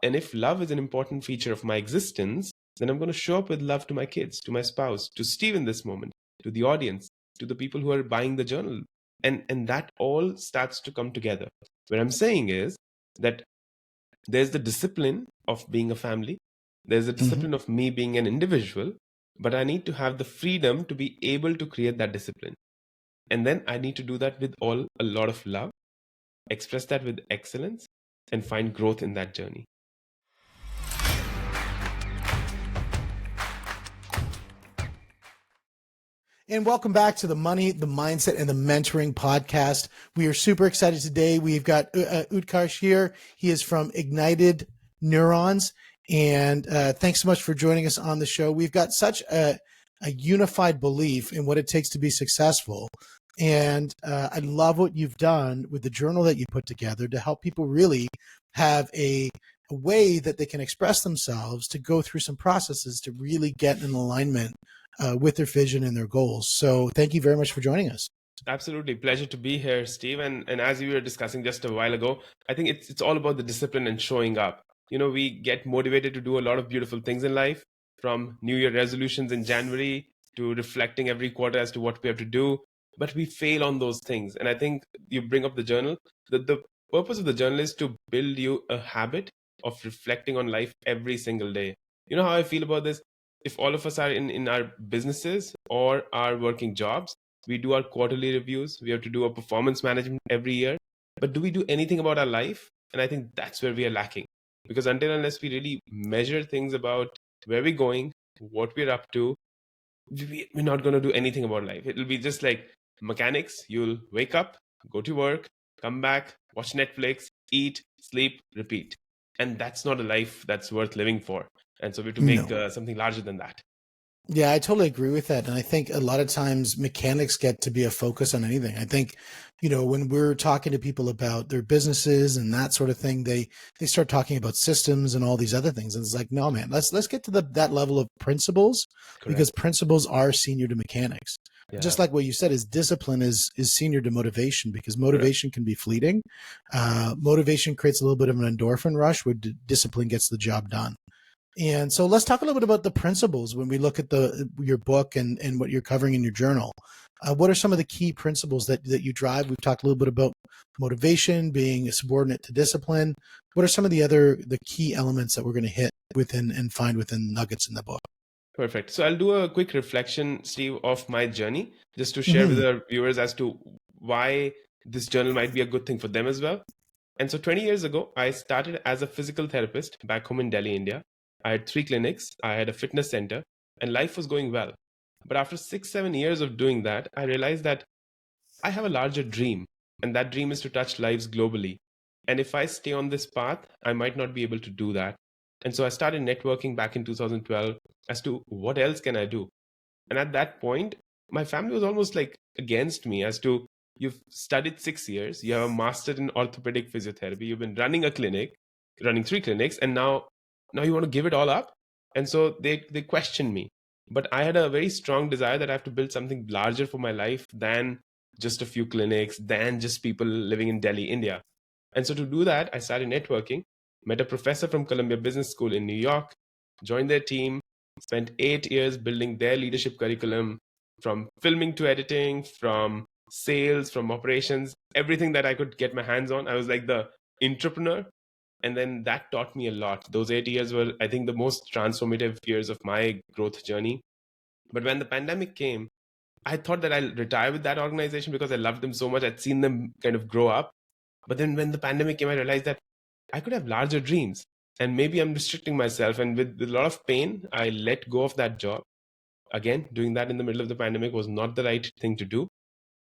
And if love is an important feature of my existence, then I'm going to show up with love to my kids, to my spouse, to Steve in this moment, to the audience, to the people who are buying the journal. And that all starts to come together. What I'm saying is that there's the discipline of being a family, there's the discipline of me being an individual, but I need to have the freedom to be able to create that discipline. And then I need to do that with a lot of love, express that with excellence, and find growth in that journey. And welcome back to the Money, the Mindset, and the Mentoring podcast. We are super excited today. We've got Utkarsh here. He is from Ignited Neurons. And thanks so much for joining us on the show. We've got such a unified belief in what it takes to be successful. And I love what you've done with the journal that you put together to help people really have a way that they can express themselves, to go through some processes to really get in alignment with their vision and their goals. So thank you very much for joining us. Absolutely. Pleasure to be here, Steve. And as we were discussing just a while ago, I think it's all about the discipline and showing up. We get motivated to do a lot of beautiful things in life, from New Year resolutions in January to reflecting every quarter as to what we have to do, but we fail on those things. And I think you bring up the journal. The purpose of the journal is to build you a habit of reflecting on life every single day. You know how I feel about this? If all of us are in our businesses or our working jobs, we do our quarterly reviews, we have to do a performance management every year, but do we do anything about our life? And I think that's where we are lacking, because unless we really measure things about where we're going, what we're up to, we're not going to do anything about life. It'll be just like mechanics. You'll wake up, go to work, come back, watch Netflix, eat, sleep, repeat. And that's not a life that's worth living for. And so we have to make something larger than that. Yeah, I totally agree with that. And I think a lot of times mechanics get to be a focus on anything. I think, when we're talking to people about their businesses and that sort of thing, they start talking about systems and all these other things. And it's like, no, man, let's get to that level of principles. Correct. Because principles are senior to mechanics. Yeah. Just like what you said, is discipline is senior to motivation, because motivation can be fleeting. Motivation creates a little bit of an endorphin rush, where discipline gets the job done. And so let's talk a little bit about the principles when we look at your book and what you're covering in your journal. What are some of the key principles that you drive? We've talked a little bit about motivation being subordinate to discipline. What are some of the key elements that we're going to hit within and find within nuggets in the book? Perfect. So I'll do a quick reflection, Steve, of my journey, just to share with our viewers as to why this journal might be a good thing for them as well. And so 20 years ago, I started as a physical therapist back home in Delhi, India. I had 3 clinics, I had a fitness center, and life was going well. But after 6-7 years of doing that, I realized that I have a larger dream, and that dream is to touch lives globally. And if I stay on this path, I might not be able to do that. And so I started networking back in 2012 as to what else can I do. And at that point, my family was almost like against me as to, you've studied 6 years, you have a master in orthopedic physiotherapy, you've been running 3 clinics, and now you want to give it all up? And so they questioned me. But I had a very strong desire that I have to build something larger for my life than just a few clinics, than just people living in Delhi, India. And so to do that, I started networking, met a professor from Columbia Business School in New York, joined their team, spent 8 years building their leadership curriculum, from filming to editing, from sales, from operations, everything that I could get my hands on. I was like the entrepreneur. And then that taught me a lot. Those 8 years were, I think, the most transformative years of my growth journey. But when the pandemic came, I thought that I'll retire with that organization because I loved them so much. I'd seen them kind of grow up. But then when the pandemic came, I realized that I could have larger dreams. And maybe I'm restricting myself. And with a lot of pain, I let go of that job. Again, doing that in the middle of the pandemic was not the right thing to do.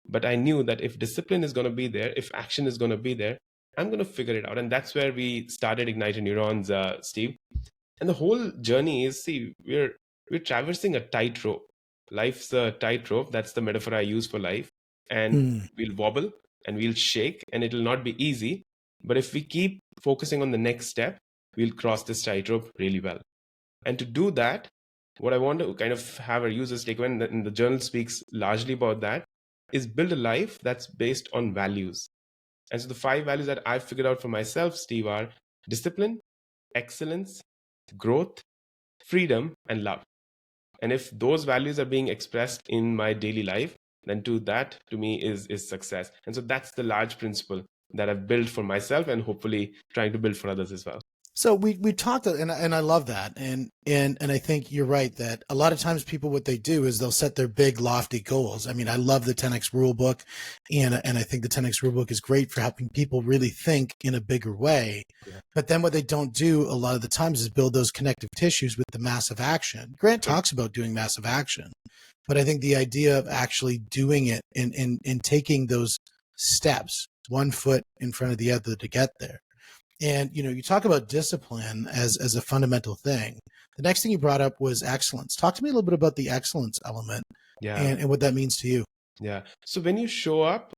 But I knew that if discipline is going to be there, if action is going to be there, I'm going to figure it out. And that's where we started Ignited Neurons, Steve. And the whole journey is, we're traversing a tightrope. Life's a tightrope. That's the metaphor I use for life. And we'll wobble and we'll shake, and it'll not be easy. But if we keep focusing on the next step, we'll cross this tightrope really well. And to do that, what I want to kind of have our users take away, and the journal speaks largely about that, is build a life that's based on values. And so the 5 values that I've figured out for myself, Steve, are discipline, excellence, growth, freedom, and love. And if those values are being expressed in my daily life, then that to me is success. And so that's the large principle that I've built for myself and hopefully trying to build for others as well. So we talked, and I love that, and I think you're right that a lot of times people, what they do is they'll set their big lofty goals. I mean, I love the 10x rule book, and I think the 10x rule book is great for helping people really think in a bigger way. Yeah. But then what they don't do a lot of the times is build those connective tissues with the massive action. Grant talks about doing massive action, but I think the idea of actually doing it and taking those steps, one foot in front of the other to get there. And, you talk about discipline as a fundamental thing. The next thing you brought up was excellence. Talk to me a little bit about the excellence element and what that means to you. Yeah. So when you show up,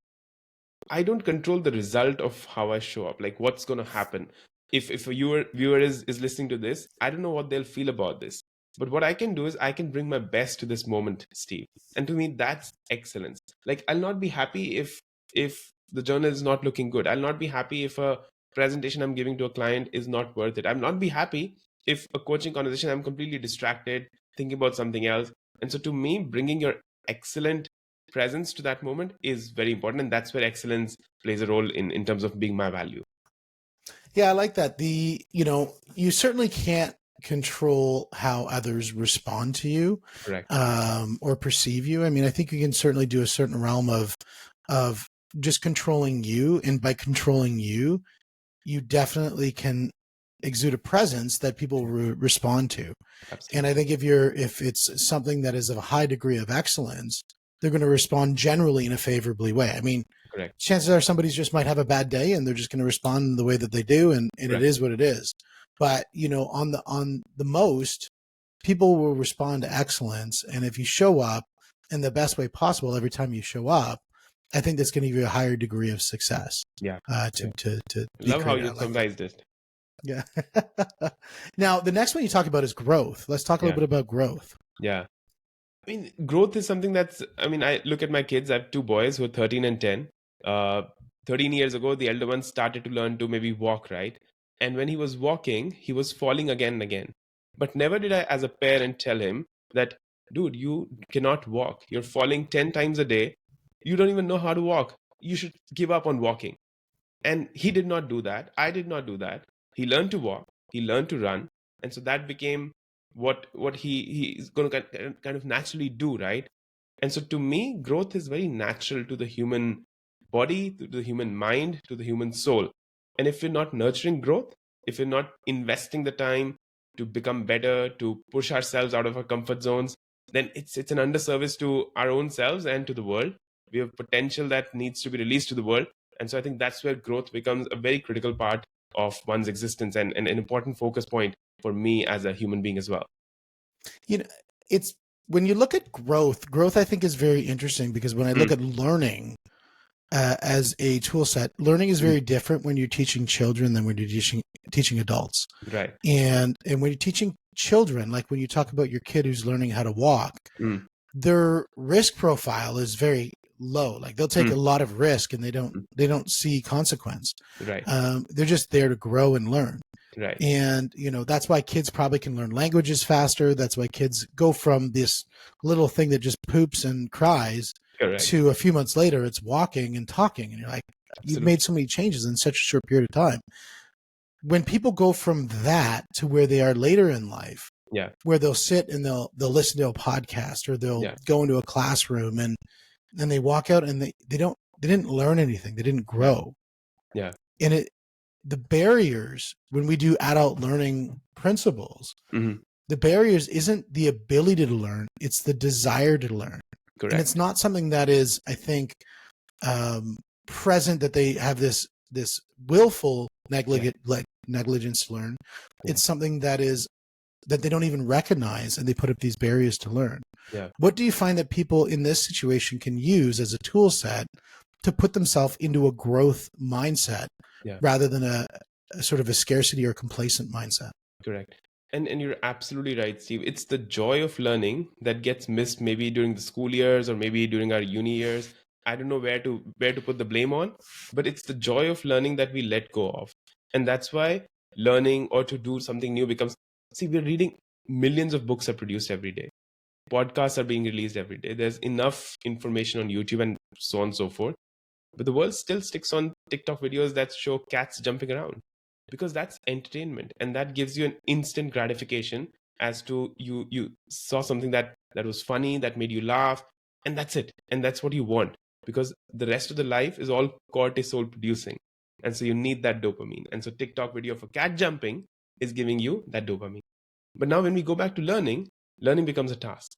I don't control the result of how I show up, like what's going to happen. If a viewer is listening to this, I don't know what they'll feel about this. But what I can do is I can bring my best to this moment, Steve. And to me, that's excellence. Like, I'll not be happy if the journal is not looking good. I'll not be happy if a presentation I'm giving to a client is not worth it. I'll not be happy if a coaching conversation I'm completely distracted, thinking about something else. And so to me, bringing your excellent presence to that moment is very important. And that's where excellence plays a role in terms of being my value. Yeah, I like that. You certainly can't control how others respond to you. Correct. Or perceive you. I mean, I think you can certainly do a certain realm of just controlling you. And by controlling you, you definitely can exude a presence that people respond to. Absolutely. And I think if it's something that is of a high degree of excellence, they're going to respond generally in a favorably way. I mean, correct. Chances are somebody just might have a bad day and they're just going to respond in the way that they do. And it is what it is. But, on the most, people will respond to excellence. And if you show up in the best way possible every time you show up, I think that's going to give you a higher degree of success. Yeah. To love how you summarized it. Yeah. Now, the next one you talk about is growth. Let's talk a little bit about growth. Yeah. I mean, growth is something I look at my kids. I have two boys who are 13 and 10. 13 years ago, the elder one started to learn to maybe walk, right? And when he was walking, he was falling again and again. But never did I, as a parent, tell him that, dude, you cannot walk. You're falling 10 times a day. You don't even know how to walk. You should give up on walking. And he did not do that. I did not do that. He learned to walk. He learned to run. And so that became what he is going to kind of naturally do, right? And so to me, growth is very natural to the human body, to the human mind, to the human soul. And if we're not nurturing growth, if we're not investing the time to become better, to push ourselves out of our comfort zones, then it's an underservice to our own selves and to the world. We have potential that needs to be released to the world. And so I think that's where growth becomes a very critical part of one's existence and an important focus point for me as a human being as well. It's when you look at growth I think is very interesting because when I look at learning as a tool set, learning is very different when you're teaching children than when you're teaching adults. Right. And when you're teaching children, like when you talk about your kid who's learning how to walk, their risk profile is very low. Like they'll take a lot of risk and they don't see consequence. Right. They're just there to grow and learn. Right. And, that's why kids probably can learn languages faster. That's why kids go from this little thing that just poops and cries to a few months later, it's walking and talking. And you're like, you've made so many changes in such a short period of time. When people go from that to where they are later in life, where they'll sit and they'll listen to a podcast or they'll go into a classroom and they walk out and they didn't learn anything. They didn't grow. Yeah. And the barriers when we do adult learning principles, the barriers isn't the ability to learn, it's the desire to learn. Correct. And it's not something that is, I think, present that they have this willful negligence to learn. It's something that they don't even recognize and they put up these barriers to learn. Yeah. What do you find that people in this situation can use as a tool set to put themselves into a growth mindset rather than a sort of a scarcity or complacent mindset? Correct. And you're absolutely right, Steve. It's the joy of learning that gets missed maybe during the school years or maybe during our uni years. I don't know where to put the blame on, but it's the joy of learning that we let go of. And that's why learning or to do something new becomes, see, we're reading, millions of books are produced every day. Podcasts are being released every day. There's enough information on YouTube and so on and so forth. But the world still sticks on TikTok videos that show cats jumping around because that's entertainment, and that gives you an instant gratification as to you saw something that was funny, that made you laugh, and that's it. And that's what you want, because the rest of the life is all cortisol producing. And so you need that dopamine. And so TikTok video for cat jumping is giving you that dopamine. But now when we go back to learning, learning becomes a task.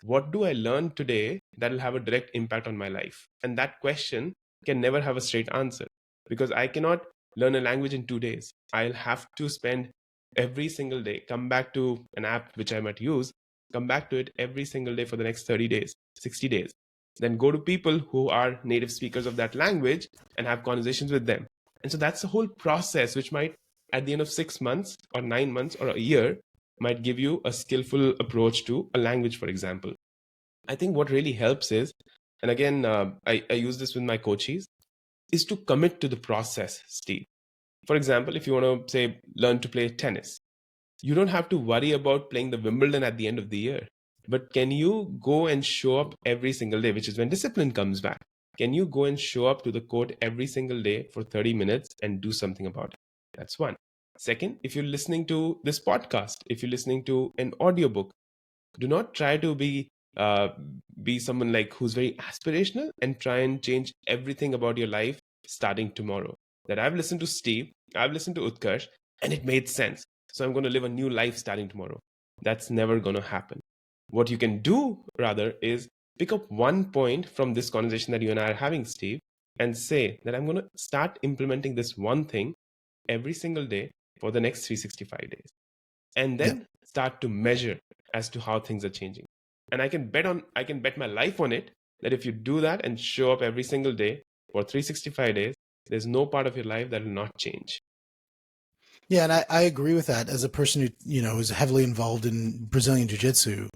What do I learn today that will have a direct impact on my life? And that question can never have a straight answer, because I cannot learn a language in 2 days. I'll have to spend every single day, come back to an app which I might use, come back to it every single day for the next 30 days, 60 days. Then go to people who are native speakers of that language and have conversations with them. And so that's the whole process, which might, at the end of 6 months or 9 months or a year, might give you a skillful approach to a language, for example. I think what really helps is, and again, I use this with my coaches, is to commit to the process, Steve. For example, if you want to say, learn to play tennis, you don't have to worry about playing the Wimbledon at the end of the year. But can you go and show up every single day, which is when discipline comes back? Can you go and show up to the court every single day for 30 minutes and do something about it? That's one. Second, if you're listening to this podcast, if you're listening to an audiobook, do not try to be someone like who's very aspirational and try and change everything about your life starting tomorrow. That I've listened to Steve, I've listened to Utkarsh, and it made sense, so I'm going to live a new life starting tomorrow. That's never going to happen. What you can do rather is pick up one point from this conversation that you and I are having, Steve, and say that I'm going to start implementing this one thing every single day for the next 365 days. And then start to measure as to how things are changing. And I can bet my life on it that if you do that and show up every single day for 365 days, there's no part of your life that will not change. Yeah, and I agree with that. As a person who, is heavily involved in Brazilian Jiu-Jitsu,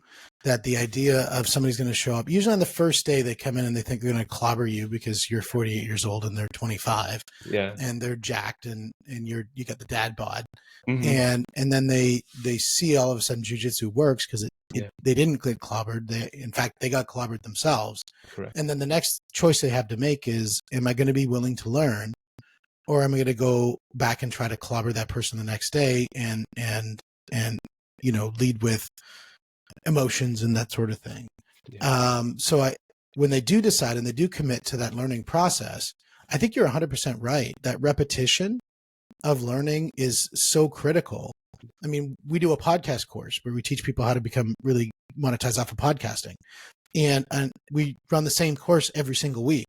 that the idea of somebody's going to show up, usually on the first day they come in and they think they're going to clobber you because you're 48 years old and they're 25. Yeah. And they're jacked and you got the dad bod. Mm-hmm. And then they see all of a sudden Jiu-Jitsu works because they didn't get clobbered. In fact, they got clobbered themselves. Correct. And then the next choice they have to make is, am I going to be willing to learn? Or am I going to go back and try to clobber that person the next day and lead with emotions and that sort of thing? Yeah. When they do decide and they do commit to that learning process, I think you're 100% right. That repetition of learning is so critical. I mean, we do a podcast course where we teach people how to become really monetized off of podcasting. And we run the same course every single week.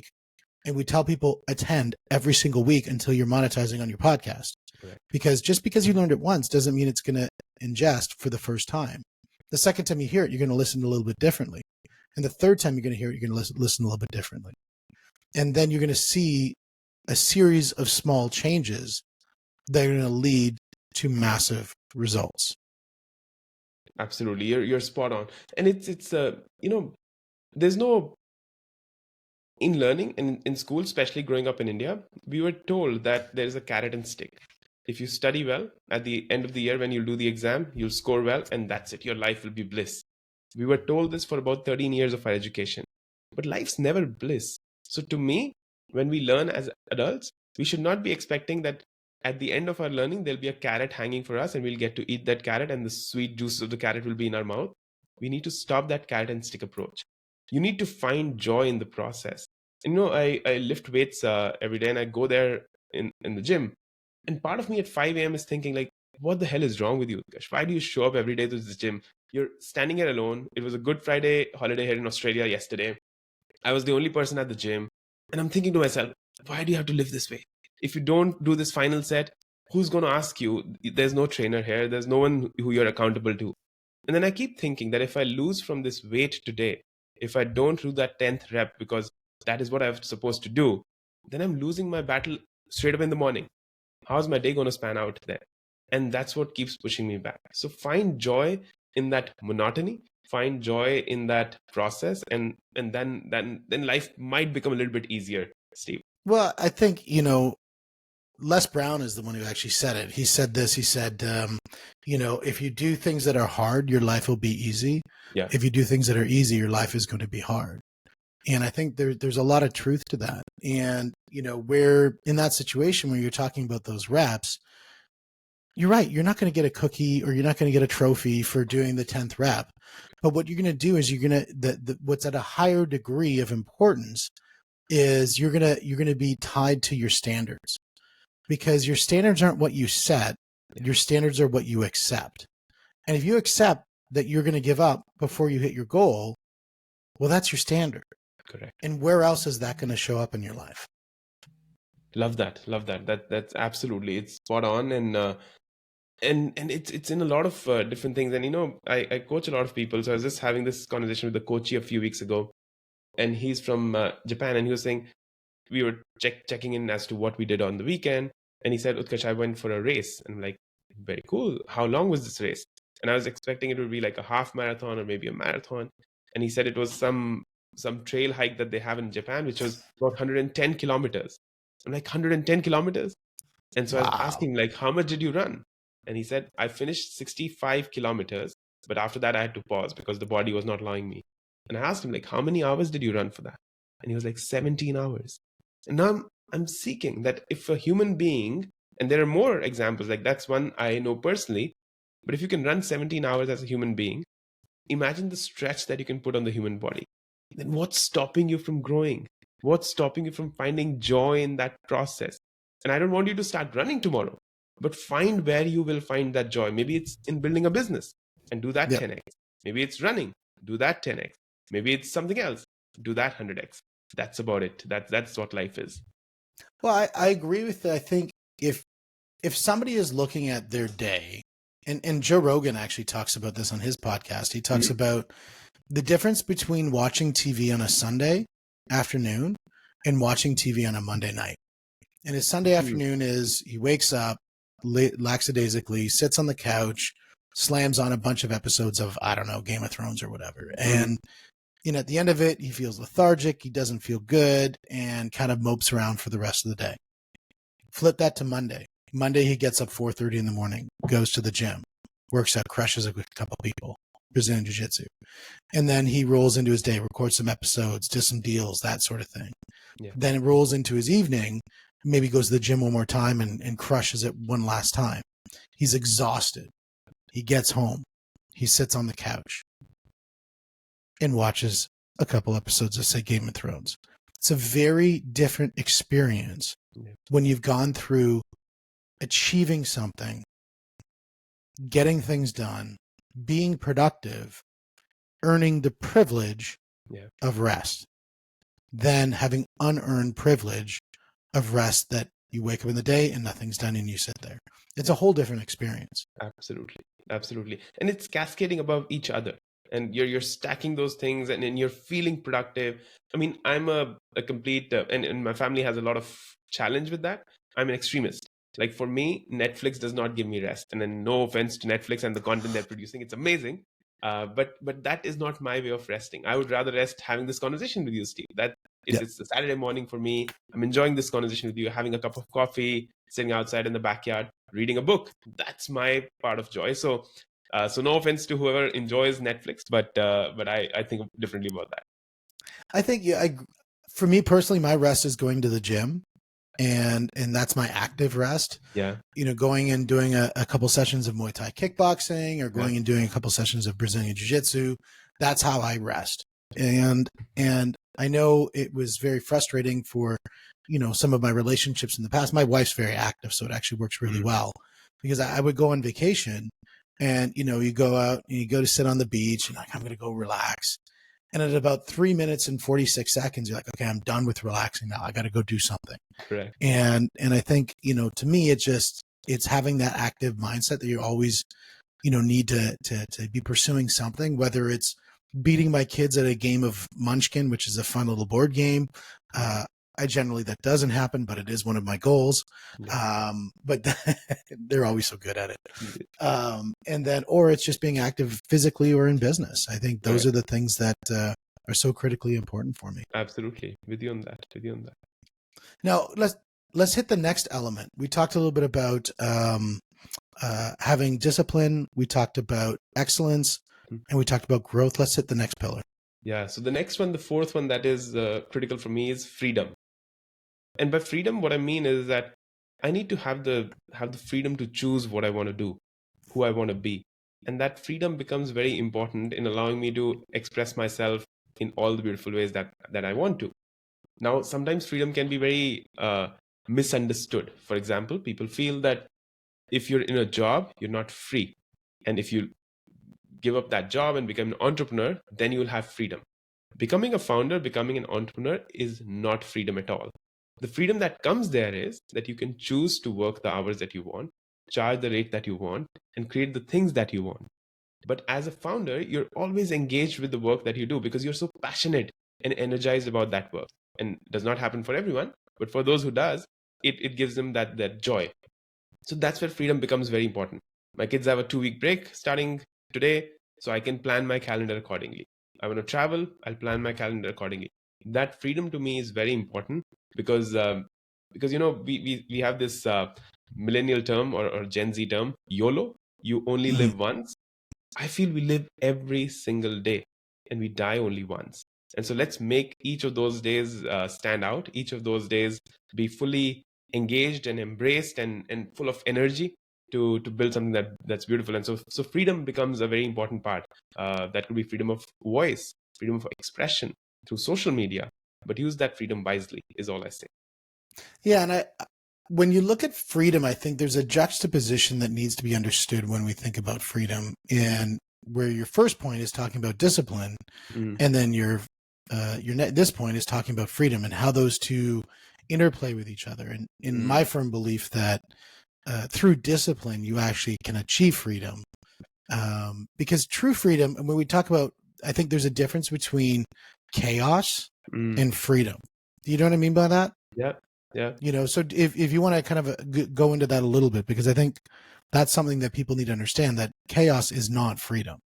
And we tell people attend every single week until you're monetizing on your podcast. Correct. Because just because you learned it once doesn't mean it's going to ingest for the first time. The second time you hear it, you're going to listen a little bit differently. And the third time you're going to hear it, you're going to listen a little bit differently. And then you're going to see a series of small changes that are going to lead to massive results. Absolutely. You're spot on. And it's there's no, in learning and in school, especially growing up in India, we were told that there's a carrot and stick. If you study well, at the end of the year when you'll do the exam, you'll score well, and that's it. Your life will be bliss. We were told this for about 13 years of our education. But life's never bliss. So to me, when we learn as adults, we should not be expecting that at the end of our learning, there'll be a carrot hanging for us and we'll get to eat that carrot and the sweet juice of the carrot will be in our mouth. We need to stop that carrot and stick approach. You need to find joy in the process. I lift weights every day and I go there in the gym. And part of me at 5 a.m. is thinking like, what the hell is wrong with you, Utkarsh? Why do you show up every day to this gym? You're standing here alone. It was a Good Friday holiday here in Australia yesterday. I was the only person at the gym. And I'm thinking to myself, why do you have to live this way? If you don't do this final set, who's going to ask you? There's no trainer here. There's no one who you're accountable to. And then I keep thinking that if I lose from this weight today, if I don't do that 10th rep because that is what I'm supposed to do, then I'm losing my battle straight up in the morning. How's my day going to span out there? And that's what keeps pushing me back. So find joy in that monotony, find joy in that process, and then life might become a little bit easier, Steve. Well, I think, Les Brown is the one who actually said it. He said this. He said, if you do things that are hard, your life will be easy. Yeah. If you do things that are easy, your life is going to be hard. And I think there's a lot of truth to that. And, where in that situation where you're talking about those reps, you're right. You're not going to get a cookie or you're not going to get a trophy for doing the 10th rep. But what you're going to do is you're going to, what's at a higher degree of importance is you're going to be tied to your standards, because your standards aren't what you set. Your standards are what you accept. And if you accept that you're going to give up before you hit your goal, well, that's your standard. Correct. And where else is that going to show up in your life? Love that. That's absolutely, it's spot on. And it's in a lot of different things. And I coach a lot of people. So I was just having this conversation with the coachee a few weeks ago, and he's from Japan, and he was saying, we were checking in as to what we did on the weekend, and he said, Utkarsh, I went for a race. And I'm like, very cool. How long was this race? And I was expecting it would be like a half marathon or maybe a marathon. And he said it was some trail hike that they have in Japan, which was about 110 kilometers. I'm like, 110 kilometers? And so I was asking, like, how much did you run? And he said, I finished 65 kilometers, but after that I had to pause because the body was not allowing me. And I asked him, like, how many hours did you run for that? And he was like, 17 hours. And now I'm seeking that if a human being, and there are more examples, like that's one I know personally, but if you can run 17 hours as a human being, imagine the stretch that you can put on the human body. Then what's stopping you from growing? What's stopping you from finding joy in that process? And I don't want you to start running tomorrow, but find where you will find that joy. Maybe it's in building a business and do that 10x. Maybe it's running, do that 10x. Maybe it's something else, do that 100x. That's about it. That's what life is. Well, I agree with that. I think if somebody is looking at their day, and Joe Rogan actually talks about this on his podcast. He talks about the difference between watching TV on a Sunday afternoon and watching TV on a Monday night. And his Sunday afternoon is he wakes up lackadaisically, sits on the couch, slams on a bunch of episodes of, I don't know, Game of Thrones or whatever. And at the end of it, he feels lethargic, he doesn't feel good, and kind of mopes around for the rest of the day. Flip that to Monday. Monday, he gets up 4:30 in the morning, goes to the gym, works out, crushes a couple people, Brazilian Jiu-Jitsu. And then he rolls into his day, records some episodes, does some deals, that sort of thing. Yeah. Then it rolls into his evening, maybe goes to the gym one more time and crushes it one last time. He's exhausted. He gets home. He sits on the couch and watches a couple episodes of, say, Game of Thrones. It's a very different experience when you've gone through achieving something, getting things done, being productive, earning the privilege of rest, than having unearned privilege of rest that you wake up in the day and nothing's done and you sit there. It's a whole different experience. Absolutely. And it's cascading above each other. And you're stacking those things and you're feeling productive. I mean, I'm a complete, and my family has a lot of challenge with that. I'm an extremist. Like for me, Netflix does not give me rest. And then no offense to Netflix and the content they're producing, it's amazing. But that is not my way of resting. I would rather rest having this conversation with you, Steve. It's a Saturday morning for me. I'm enjoying this conversation with you, having a cup of coffee, sitting outside in the backyard, reading a book. That's my part of joy. So no offense to whoever enjoys Netflix, but I think differently about that. I think for me personally, my rest is going to the gym, and that's my active rest. Yeah. Going and doing a couple sessions of Muay Thai kickboxing, or going and doing a couple sessions of Brazilian Jiu-Jitsu. That's how I rest. And I know it was very frustrating for, some of my relationships in the past. My wife's very active, so it actually works really well, because I would go on vacation and, you go out and you go to sit on the beach and I'm going to go relax. And at about 3 minutes and 46 seconds, you're like, okay, I'm done with relaxing now. I got to go do something. Correct. And I think, to me, it's having that active mindset that you always, need to be pursuing something, whether it's beating my kids at a game of Munchkin, which is a fun little board game. That doesn't happen, but it is one of my goals. But they're always so good at it. Or it's just being active physically or in business. I think those are the things that are so critically important for me. Absolutely. With you on that. Now, let's hit the next element. We talked a little bit about having discipline. We talked about excellence, and we talked about growth. Let's hit the next pillar. Yeah. So the next one, the fourth one that is critical for me is freedom. And by freedom, what I mean is that I need to have the freedom to choose what I want to do, who I want to be. And that freedom becomes very important in allowing me to express myself in all the beautiful ways that I want to. Now, sometimes freedom can be very misunderstood. For example, people feel that if you're in a job, you're not free. And if you give up that job and become an entrepreneur, then you will have freedom. Becoming a founder, becoming an entrepreneur is not freedom at all. The freedom that comes there is that you can choose to work the hours that you want, charge the rate that you want, and create the things that you want. But as a founder, you're always engaged with the work that you do because you're so passionate and energized about that work. And it does not happen for everyone, but for those who does, it gives them that joy. So that's where freedom becomes very important. My kids have a 2-week break starting today, so I can plan my calendar accordingly. I want to travel, I'll plan my calendar accordingly. That freedom to me is very important because we have this millennial term or Gen Z term, YOLO. You only live once. I feel we live every single day and we die only once. And so let's make each of those days stand out, each of those days be fully engaged and embraced and full of energy to build something that's beautiful. And so freedom becomes a very important part. That could be freedom of voice, freedom of expression through social media, but use that freedom wisely is all I say. Yeah, and when you look at freedom, I think there's a juxtaposition that needs to be understood when we think about freedom, and where your first point is talking about discipline, and then this point is talking about freedom and how those two interplay with each other. And in my firm belief that through discipline, you actually can achieve freedom, because true freedom, and when we talk about, I think there's a difference between chaos and freedom. Do you know what I mean by that? Yeah. Yeah. So if you want to kind of go into that a little bit, because I think that's something that people need to understand, that chaos is not freedom.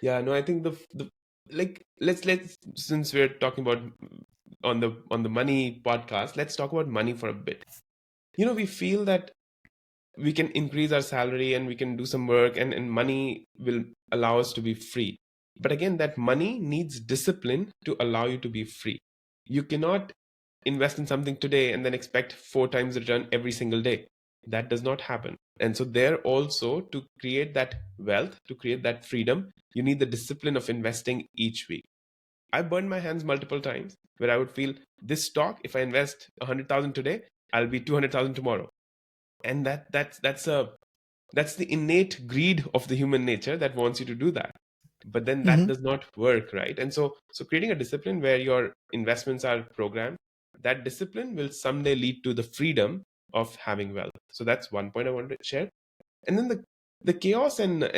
Yeah, no, I think the let's since we're talking about on the money podcast, let's talk about money for a bit. We feel that we can increase our salary and we can do some work and money will allow us to be free. But again, that money needs discipline to allow you to be free. You cannot invest in something today and then expect 4 times the return every single day. That does not happen. And so there also, to create that wealth, to create that freedom, you need the discipline of investing each week. I burned my hands multiple times where I would feel this stock, if I invest 100,000 today, I'll be 200,000 tomorrow. And that's the innate greed of the human nature that wants you to do that. But then that does not work, right? And so creating a discipline where your investments are programmed, that discipline will someday lead to the freedom of having wealth. So that's one point I wanted to share. And then the chaos and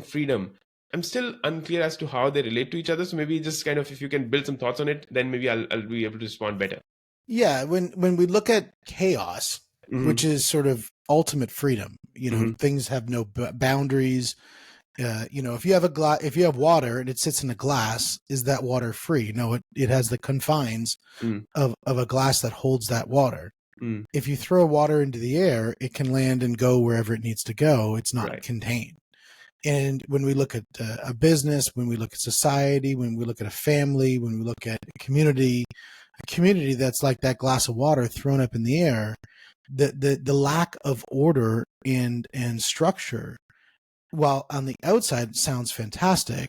freedom, I'm still unclear as to how they relate to each other. So maybe just kind of, if you can build some thoughts on it, then maybe I'll be able to respond better. Yeah, when we look at chaos, which is sort of ultimate freedom, things have no boundaries. If you have if you have water and it sits in a glass, is that water free? No, it has the confines of a glass that holds that water. If you throw water into the air, it can land and go wherever it needs to go. It's not contained. And when we look at a business, when we look at society, when we look at a family, when we look at a community that's like that glass of water thrown up in the air, the lack of order and structure, while on the outside sounds fantastic,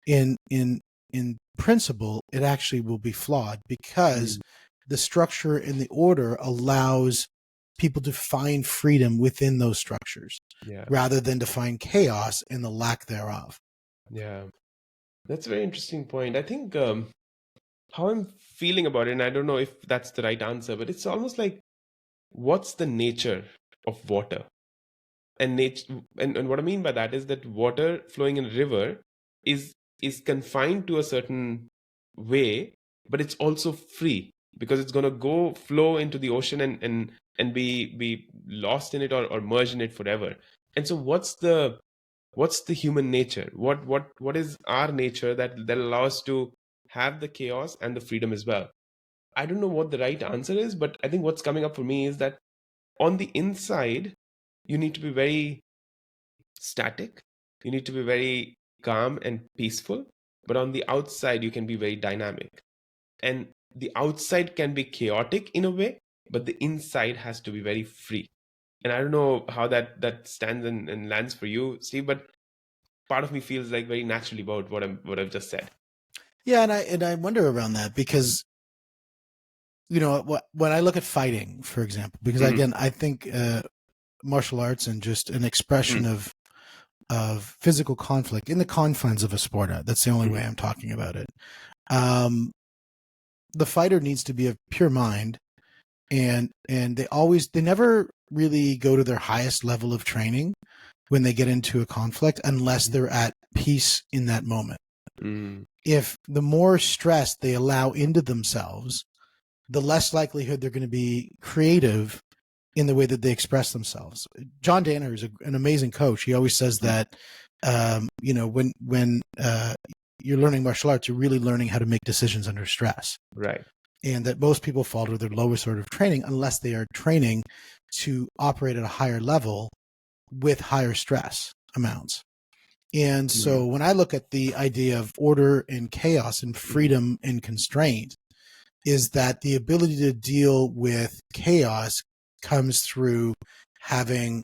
in principle, it actually will be flawed, because the structure and the order allows people to find freedom within those structures, rather than to find chaos and the lack thereof. Yeah, that's a very interesting point. I think how I'm feeling about it, and I don't know if that's the right answer, but it's almost like, what's the nature of water? And what I mean by that is that water flowing in a river is confined to a certain way, but it's also free because it's going to flow into the ocean and be lost in it or merged in it forever. And so what's the human nature? What is our nature that allows us to have the chaos and the freedom as well? I don't know what the right answer is, but I think what's coming up for me is that on the inside, you need to be very static. You need to be very calm and peaceful. But on the outside, you can be very dynamic. And the outside can be chaotic in a way, but the inside has to be very free. And I don't know how that stands and lands for you, Steve, but part of me feels like very naturally about what I've just said. Yeah, and I wonder around that because when I look at fighting, for example, because again, I think martial arts and just an expression of physical conflict in the confines of a sport. That's the only way I'm talking about it. The fighter needs to be of pure mind, and they never really go to their highest level of training when they get into a conflict unless they're at peace in that moment. If the more stress they allow into themselves, the less likelihood they're going to be creative in the way that they express themselves. John Danaher is an amazing coach. He always says that, when you're learning martial arts, you're really learning how to make decisions under stress. Right. And that most people fall to their lowest sort of training unless they are training to operate at a higher level with higher stress amounts. And so when I look at the idea of order and chaos and freedom and constraint, is that the ability to deal with chaos comes through having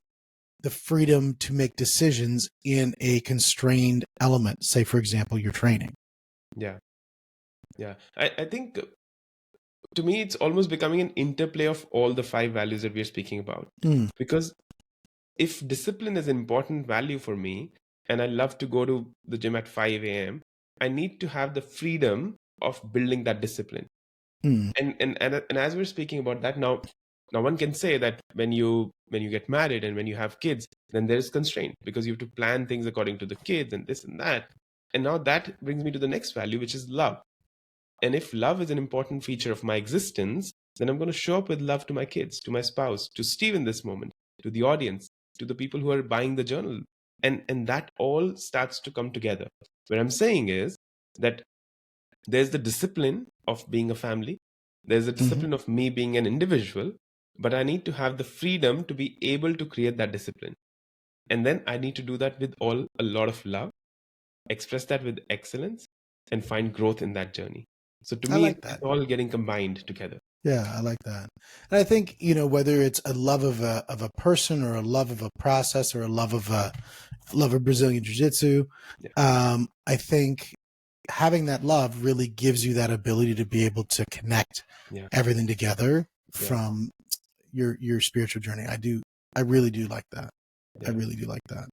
the freedom to make decisions in a constrained element. Say, for example, your training. Yeah. I think to me, it's almost becoming an interplay of all the 5 values that we're speaking about. Because if discipline is an important value for me, and I love to go to the gym at 5 a.m., I need to have the freedom of building that discipline. And as we're speaking about that now one can say that when you get married and when you have kids, then there's constraint because you have to plan things according to the kids and this and that. And now that brings me to the next value, which is love. And if love is an important feature of my existence, then I'm going to show up with love to my kids, to my spouse, to Steve in this moment, to the audience, to the people who are buying the journal. And that all starts to come together. What I'm saying is that there's the discipline of being a family. There's the discipline of me being an individual, but I need to have the freedom to be able to create that discipline. And then I need to do that with a lot of love, express that with excellence, and find growth in that journey. So to me, it's all getting combined together. Yeah, I like that. And I think, whether it's a love of a person or a love of a process or a love of Brazilian Jiu-Jitsu, I think having that love really gives you that ability to be able to connect everything together from your spiritual journey. I really do like that. I really do like that.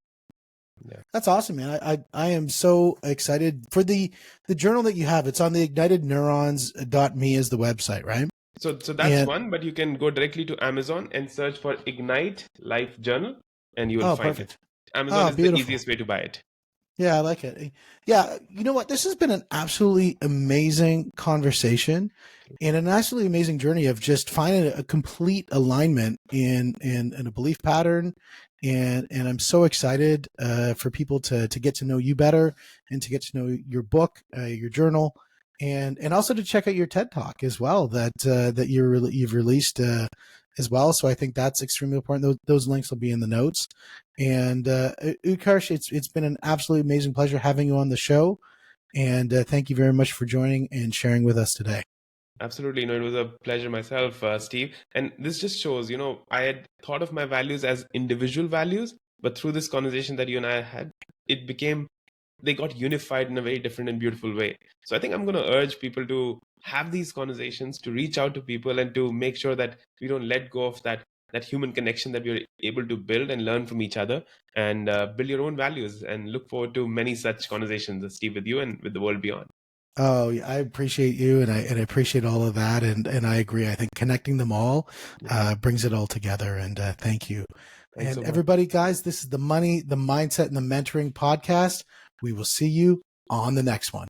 Yeah. That's awesome, man. I am so excited for the journal that you have. It's on the ignitedneurons.me is the website, right? So that's one, but you can go directly to Amazon and search for Ignite Life Journal and you will find it. Amazon is the easiest way to buy it. Yeah, I like it. Yeah, you know what? This has been an absolutely amazing conversation and an absolutely amazing journey of just finding a complete alignment in a belief pattern. And I'm so excited for people to get to know you better and to get to know your book, your journal, and also to check out your TED Talk as well that you've released as well. So I think that's extremely important. Those links will be in the notes. And Utkarsh, it's been an absolutely amazing pleasure having you on the show. And thank you very much for joining and sharing with us today. Absolutely. It was a pleasure myself, Steve. And this just shows, I had thought of my values as individual values, but through this conversation that you and I had, they got unified in a very different and beautiful way. So I think I'm going to urge people to have these conversations, to reach out to people and to make sure that we don't let go of that human connection that we're able to build and learn from each other and build your own values, and look forward to many such conversations, Steve, with you and with the world beyond. Oh, yeah, I appreciate you, and I appreciate all of that, and I agree. I think connecting them all brings it all together. And thank you. Thanks and so everybody, guys, this is the Money, the Mindset, and the Mentoring podcast. We will see you on the next one.